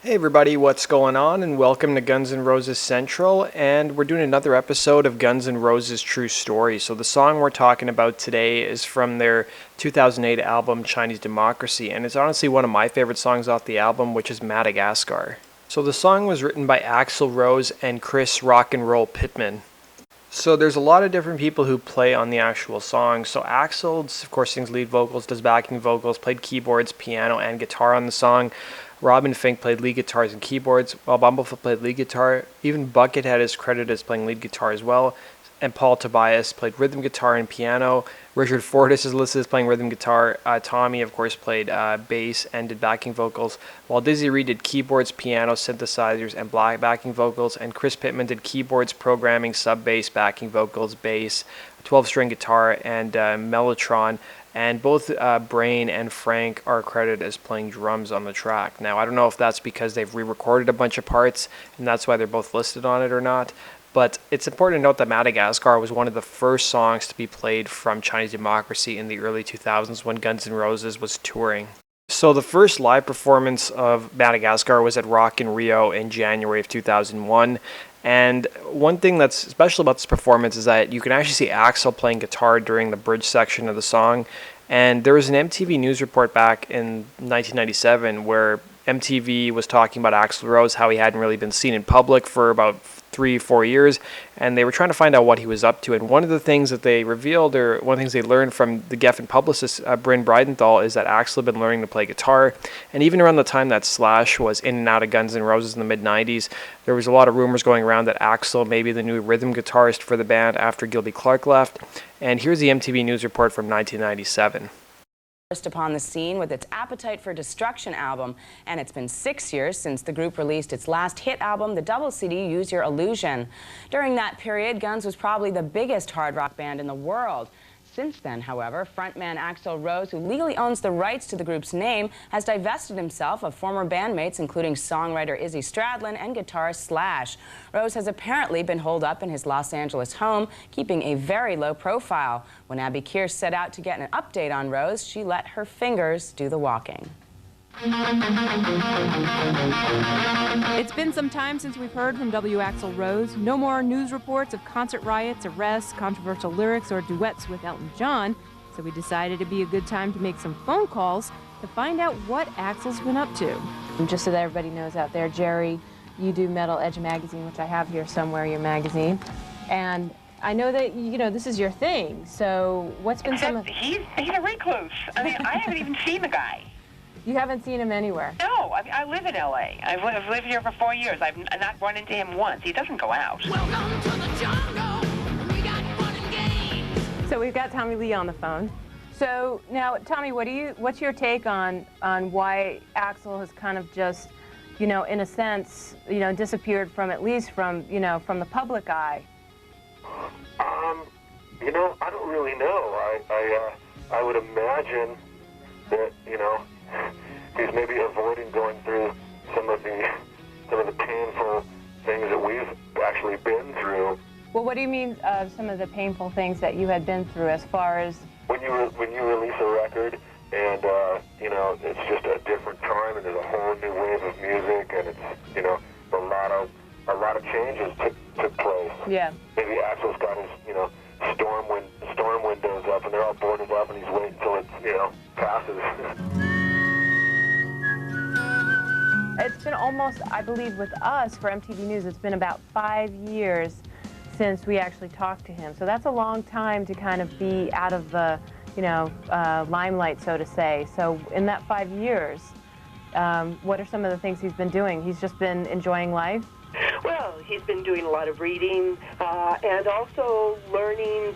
Hey everybody, what's going on? And welcome to Guns N' Roses Central, and we're doing another episode of Guns N' Roses True Story. So the song we're talking about today is from their 2008 album Chinese Democracy, and it's honestly one of my favorite songs off the album, which is Madagascar. So the song was written by Axl Rose and Chris Rock and Roll Pittman. So there's a lot of different people who play on the actual song. So Axl, of course, sings lead vocals, does backing vocals, played keyboards, piano, and guitar on the song. Robin Fink played lead guitars and keyboards, while Bumblefoot played lead guitar. Even Buckethead is credited as playing lead guitar as well. And Paul Tobias played rhythm guitar and piano. Richard Fortus is listed as playing rhythm guitar. Tommy, of course, played bass and did backing vocals, while Dizzy Reed did keyboards, piano, synthesizers, and backing vocals. And Chris Pittman did keyboards, programming, sub-bass, backing vocals, bass, 12-string guitar, and mellotron. And both Brain and Frank are credited as playing drums on the track. Now, I don't know if that's because they've re-recorded a bunch of parts, and that's why they're both listed on it or not. But it's important to note that Madagascar was one of the first songs to be played from Chinese Democracy in the early 2000s when Guns N' Roses was touring. So the first live performance of Madagascar was at Rock in Rio in January of 2001. And one thing that's special about this performance is that you can actually see Axl playing guitar during the bridge section of the song. And there was an MTV News report back in 1997 where MTV was talking about Axl Rose, how he hadn't really been seen in public for about 3-4 years, and they were trying to find out what he was up to. And one of the things that they revealed, or one of the things they learned from the Geffen publicist Bryn Breidenthal, is that Axl had been learning to play guitar. And even around the time that Slash was in and out of Guns N' Roses in the mid-90s, there was a lot of rumors going around that Axl may be the new rhythm guitarist for the band after Gilby Clarke left. And here's the MTV News report from 1997. Upon the scene with its Appetite for Destruction album, and it's been 6 years since the group released its last hit album, the double CD Use Your Illusion. During that period, Guns was probably the biggest hard rock band in the world. Since then, however, frontman Axl Rose, who legally owns the rights to the group's name, has divested himself of former bandmates, including songwriter Izzy Stradlin and guitarist Slash. Rose has apparently been holed up in his Los Angeles home, keeping a very low profile. When Abby Kearse set out to get an update on Rose, she let her fingers do the walking. It's been some time since we've heard from W. Axl Rose. No more news reports of concert riots, arrests, controversial lyrics, or duets with Elton John. So we decided it'd be a good time to make some phone calls to find out what Axl's been up to. Just so that everybody knows out there, Jerry, you do Metal Edge magazine, which I have here somewhere, your magazine. And I know that, this is your thing. So what's been some of... He's a recluse. I mean, I haven't even seen the guy. You haven't seen him anywhere? No, I mean, I live in L.A. I've lived here for 4 years. I've not run into him once. He doesn't go out. Welcome to the jungle. We got fun and games. So we've got Tommy Lee on the phone. So now, Tommy, what's your take on why Axl has kind of just, in a sense, disappeared from at least from the public eye? I don't really know. I would imagine that, he's maybe avoiding going through some of the painful things that we've actually been through. Well, what do you mean some of the painful things that you had been through as far as... When you release a record and, it's just a different time and there's a whole new wave of music and it's, a lot of changes took place. Yeah. Maybe Axl's got his, storm windows up and they're all boarded up and he's waiting until it, passes. It's been almost, I believe, with us for MTV News, it's been about 5 years since we actually talked to him. So that's a long time to kind of be out of the, limelight, so to say. So in that 5 years, what are some of the things he's been doing? He's just been enjoying life? Well, he's been doing a lot of reading and also learning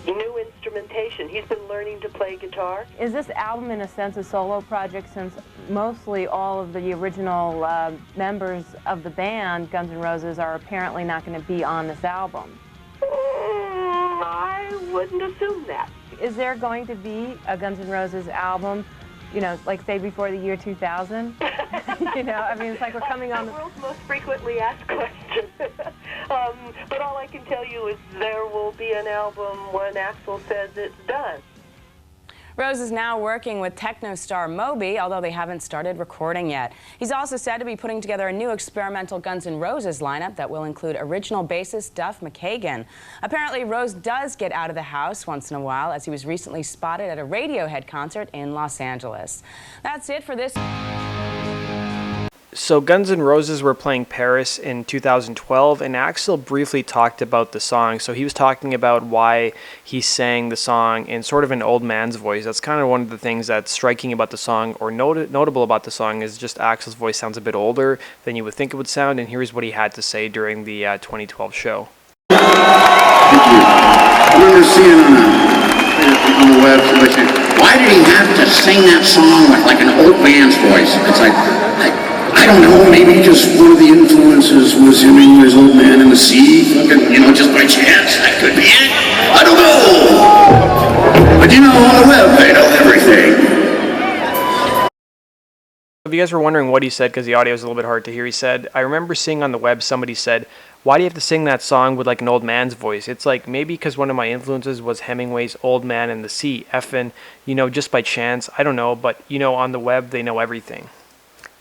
new instrumentation. He's been learning to play guitar. Is this album, in a sense, a solo project since mostly all of the original members of the band, Guns N' Roses, are apparently not going to be on this album? I wouldn't assume that. Is there going to be a Guns N' Roses album, like say before the year 2000? It's like we're coming on the world's most frequently asked question. But all I can tell you is there will be an album when Axl says it's done. Rose is now working with techno star Moby, although they haven't started recording yet. He's also said to be putting together a new experimental Guns N' Roses lineup that will include original bassist Duff McKagan. Apparently, Rose does get out of the house once in a while, as he was recently spotted at a Radiohead concert in Los Angeles. That's it for this. So Guns N' Roses were playing Paris in 2012, and Axl briefly talked about the song. So he was talking about why he sang the song in sort of an old man's voice. That's kind of one of the things that's striking about the song, or notable about the song, is just Axl's voice sounds a bit older than you would think it would sound, and here's what he had to say during the 2012 show. Thank you. I remember seeing on the web, somebody saying, why did he have to sing that song with like an old man's voice? It's like, I don't know, maybe just one of the influences was him and his old man in the sea, just by chance, that could be it. I don't know. But on the web, they know everything. If you guys were wondering what he said, because the audio is a little bit hard to hear, he said, I remember seeing on the web somebody said, why do you have to sing that song with like an old man's voice? It's like maybe because one of my influences was Hemingway's Old Man in the Sea, effing, just by chance. I don't know, but on the web, they know everything.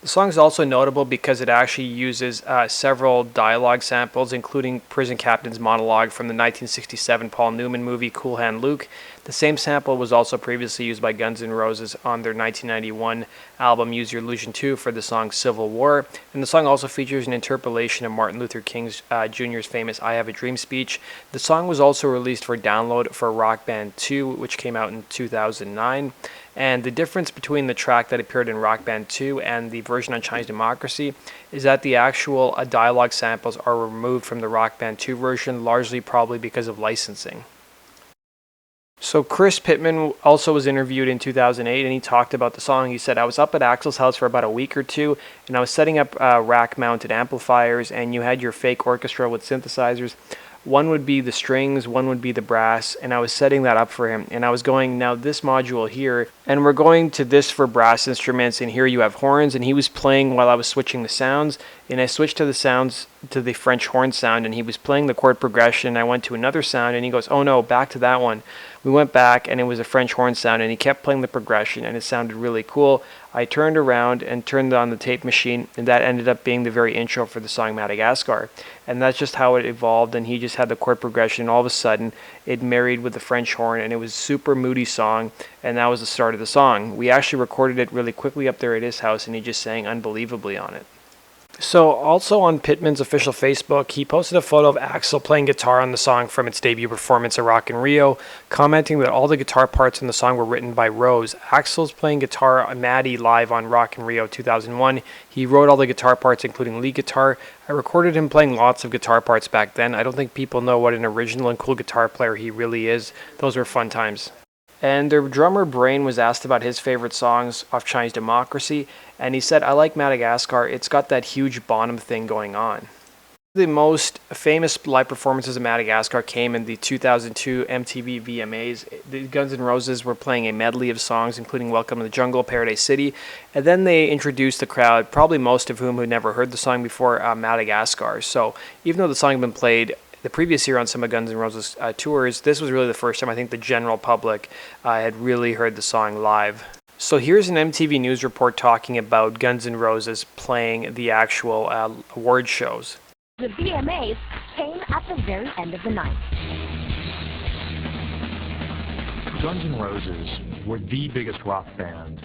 The song is also notable because it actually uses several dialogue samples, including Prison Captain's monologue from the 1967 Paul Newman movie Cool Hand Luke. The same sample was also previously used by Guns N' Roses on their 1991 album Use Your Illusion 2 for the song Civil War. And the song also features an interpolation of Martin Luther King Jr.'s famous I Have a Dream speech. The song was also released for download for Rock Band 2, which came out in 2009. And the difference between the track that appeared in Rock Band 2 and the version on Chinese Democracy is that the actual dialogue samples are removed from the Rock Band 2 version, largely probably because of licensing. So Chris Pittman also was interviewed in 2008, and he talked about the song. He said, I was up at Axl's house for about a week or two, and I was setting up rack-mounted amplifiers, and you had your fake orchestra with synthesizers. One would be the strings, one would be the brass, and I was setting that up for him. And I was going, now this module here, and we're going to this for brass instruments, and here you have horns, and he was playing while I was switching the sounds, and I switched to the sounds, to the French horn sound, and he was playing the chord progression, and I went to another sound, and he goes, oh no, back to that one. We went back, and it was a French horn sound, and he kept playing the progression, and it sounded really cool. I turned around and turned on the tape machine, and that ended up being the very intro for the song Madagascar. And that's just how it evolved, and he just had the chord progression, and all of a sudden, it married with the French horn, and it was a super moody song, and that was the start of the song. We actually recorded it really quickly up there at his house, and he just sang unbelievably on it. So also on Pittman's official Facebook, he posted a photo of Axl playing guitar on the song from its debut performance at Rock in Rio, commenting that all the guitar parts in the song were written by Rose. Axl's playing guitar on Maddie live on Rock in Rio 2001. He wrote all the guitar parts, including lead guitar. I recorded him playing lots of guitar parts back then. I don't think people know what an original and cool guitar player he really is. Those were fun times. And their drummer Brain was asked about his favorite songs off Chinese Democracy, and he said, I like Madagascar, it's got that huge Bonham thing going on. The most famous live performances of Madagascar came in the 2002 MTV VMAs. The Guns N' Roses were playing a medley of songs, including Welcome to the Jungle, Paradise City, and then they introduced the crowd, probably most of whom had never heard the song before, Madagascar. So even though the song had been played the previous year on some of Guns N' Roses tours, this was really the first time I think the general public had really heard the song live. So here's an MTV News report talking about Guns N' Roses playing the actual award shows. The VMAs came at the very end of the night. Guns N' Roses were the biggest rock band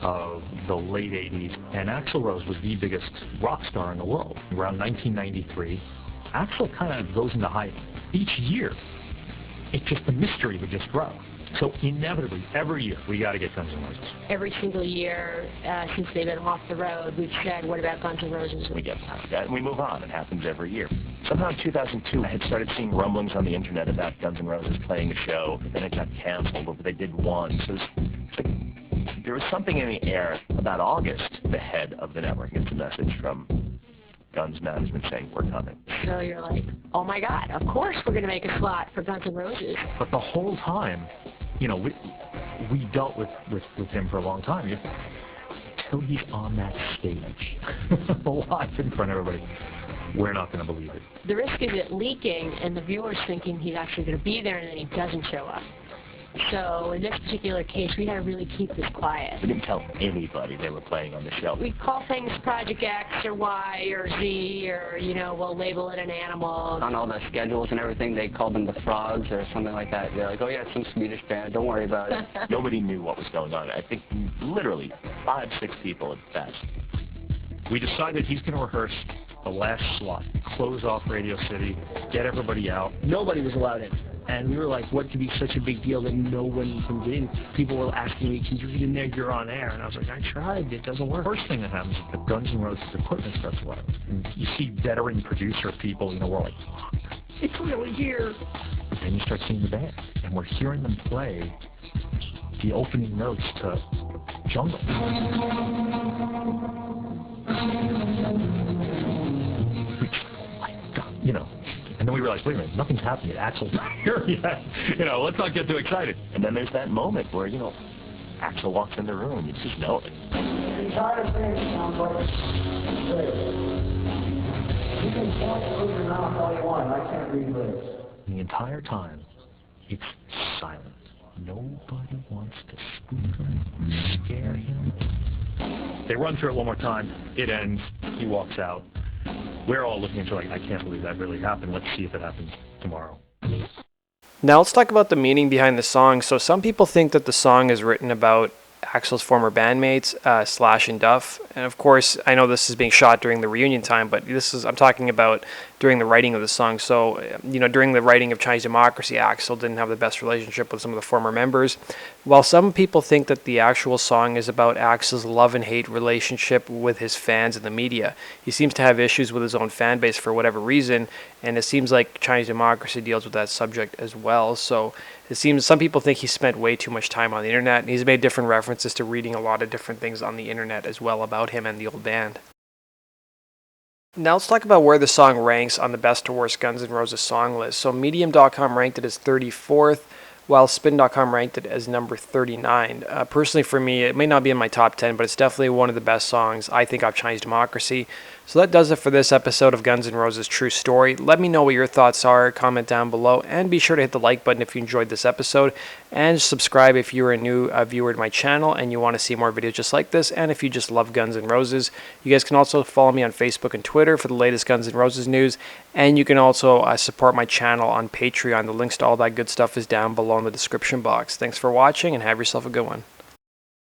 of the late 80s, and Axl Rose was the biggest rock star in the world. Around 1993, Axl kind of goes into hiding. Each year, it's just the mystery would just grow. So inevitably, every year, we got to get Guns N' Roses. Every single year since they've been off the road, we've said, what about Guns N' Roses? We get past that, and we move on. It happens every year. Somehow in 2002, I had started seeing rumblings on the internet about Guns N' Roses playing a show, but then it got canceled, or they did one. So there was something in the air. About August, the head of the network gets a message from Guns management saying, we're coming. So you're like, oh my God, of course we're going to make a slot for Guns N' Roses. But the whole time, we dealt with him for a long time. Until he's on that stage, live in front of everybody, we're not going to believe it. The risk is it leaking and the viewers thinking he's actually going to be there and then he doesn't show up. So in this particular case, we had to really keep this quiet. We didn't tell anybody they were playing on the show. We call things Project X or Y or Z, or, you know, we'll label it an animal. On all the schedules and everything, they called them the Frogs or something like that. They're like, oh yeah, it's some Swedish band, don't worry about it. Nobody knew what was going on. I think literally 5, 6 people at best. We decided he's going to rehearse the last slot, close off Radio City, get everybody out. Nobody was allowed in. And we were like, what could be such a big deal that no one can get in? People were asking me, can you get in there? You're on air. And I was like, I tried. It doesn't work. First thing that happens is the Guns N' Roses equipment starts running. And you see veteran producer people, you know, we're like, it's really here. And you start seeing the band. And we're hearing them play the opening notes to Jungle. You know, and then we realized, wait a minute, nothing's happening. Axl's not here yet. You know, let's not get too excited. And then there's that moment where, you know, Axl walks in the room and you just know it. The entire thing sounds like you can point through your mouth all you want. I can't read lyrics. The entire time, it's silent. Nobody wants to spook him, scare him. They run through it one more time. It ends. He walks out. We're all looking at each other like, I can't believe that really happened. Let's see if it happens tomorrow. Now let's talk about the meaning behind the song. So some people think that the song is written about Axl's former bandmates, Slash and Duff. And of course, I know this is being shot during the reunion time, but I'm talking about during the writing of the song. So, you know, during the writing of Chinese Democracy, Axl didn't have the best relationship with some of the former members. While some people think that the actual song is about Axl's love and hate relationship with his fans and the media. He seems to have issues with his own fan base for whatever reason, and it seems like Chinese Democracy deals with that subject as well. So it seems some people think he spent way too much time on the internet, and he's made different references to reading a lot of different things on the internet as well about him and the old band. Now let's talk about where the song ranks on the best to worst Guns N' Roses song list. So Medium.com ranked it as 34th, while Spin.com ranked it as number 39. Personally for me, it may not be in my top 10, but it's definitely one of the best songs, I think, of Chinese Democracy. So that does it for this episode of Guns N' Roses True Story. Let me know what your thoughts are, comment down below, and be sure to hit the like button if you enjoyed this episode, and subscribe if you're a new viewer to my channel and you want to see more videos just like this, and if you just love Guns N' Roses. You guys can also follow me on Facebook and Twitter for the latest Guns N' Roses news, and you can also support my channel on Patreon. The links to all that good stuff is down below in the description box. Thanks for watching, and have yourself a good one.